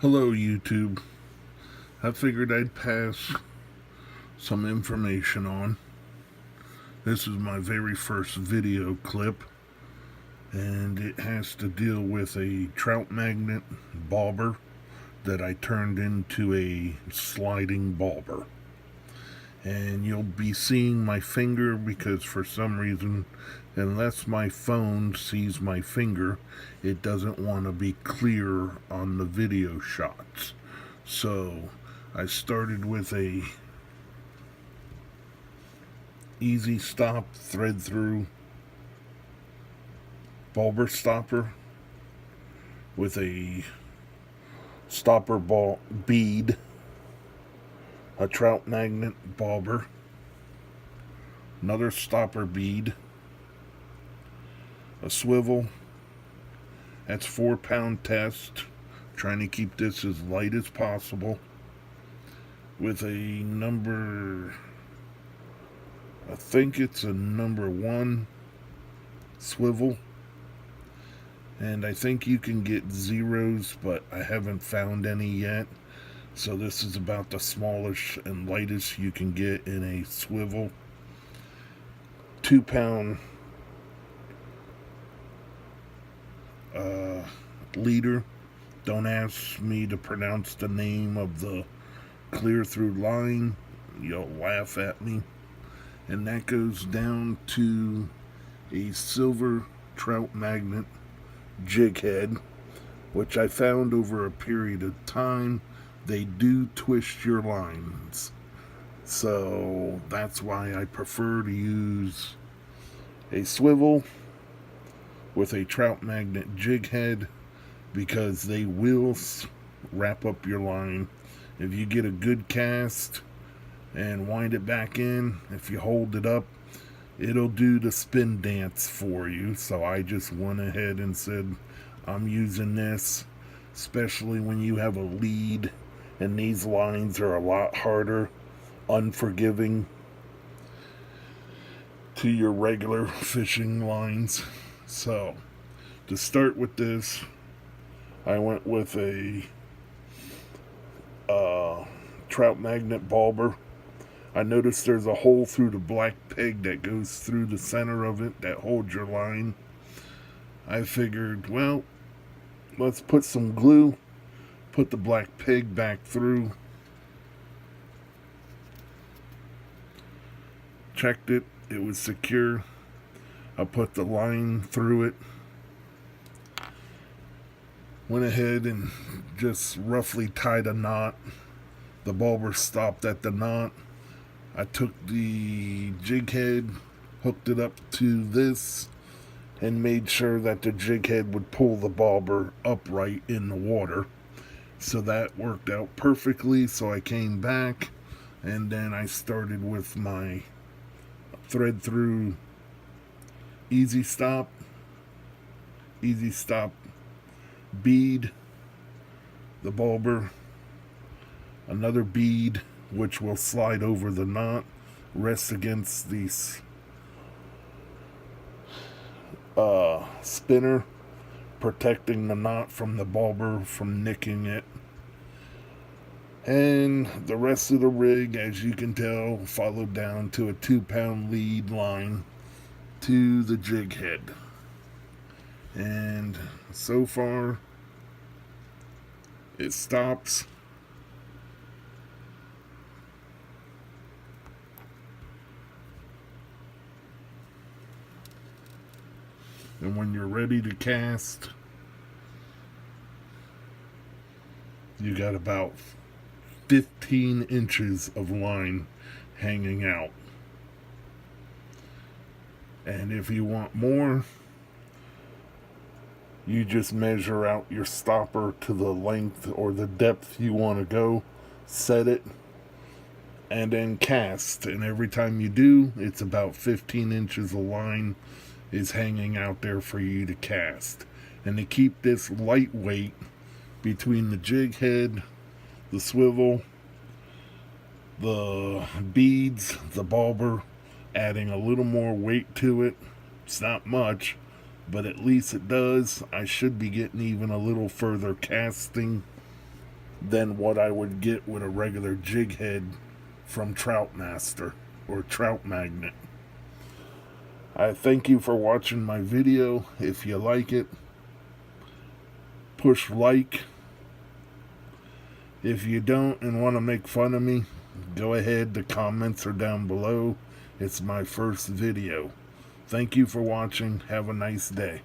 Hello, YouTube. I figured I'd pass some information on. This is my very first video clip, and it has to deal with a trout magnet bobber that I turned into a sliding bobber. And you'll be seeing my finger because for some reason, unless my phone sees my finger, it doesn't want to be clear on the video shots. So I started with a easy stop thread through bobber stopper with a stopper ball bead, a trout magnet bobber, another stopper bead, a swivel. That's 4-pound test. Trying to keep this as light as possible. With a number, I think it's a number 1 swivel. And I think you can get zeros, but I haven't found any yet. So this is about the smallest and lightest you can get in a swivel. 2-pound leader. Don't ask me to pronounce the name of the clear through line. You'll laugh at me. And that goes down to a silver trout magnet jig head, which I found over a period of time they do twist your lines. So that's why I prefer to use a swivel with a trout magnet jig head, because they will wrap up your line. If you get a good cast and wind it back in, if you hold it up, it'll do the spin dance for you. So I just went ahead and said I'm using this, especially when you have a lead and these lines are a lot harder, unforgiving to your regular fishing lines. So to start with this, I went with a trout magnet bobber. I noticed there's a hole through the black peg that goes through the center of it that holds your line. I figured, well, let's put some glue, put the black peg back through. Checked it, it was secure. I put the line through it. Went ahead and just roughly tied a knot. The bobber stopped at the knot. I took the jig head, hooked it up to this, and made sure that the jig head would pull the bobber upright in the water. So that worked out perfectly. So I came back, and then I started with my thread through easy stop bead, the bobber, another bead which will slide over the knot, rest against the spinner, protecting the knot from the bobber from nicking it. And the rest of the rig, as you can tell, followed down to a 2-pound lead line to the jig head. And so far it stops. And when you're ready to cast, you got about 15 inches of line hanging out. And if you want more, you just measure out your stopper to the length or the depth you want to go, set it, and then cast. And every time you do, it's about 15 inches of line is hanging out there for you to cast. And to keep this lightweight between the jig head, the swivel, the beads, the bobber, adding a little more weight to it. It's not much, but at least it does. I should be getting even a little further casting than what I would get with a regular jig head from Trout Master or Trout Magnet. I thank you for watching my video. If you like it, push like. If you don't and want to make fun of me, go ahead. The comments are down below. It's my first video. Thank you for watching. Have a nice day.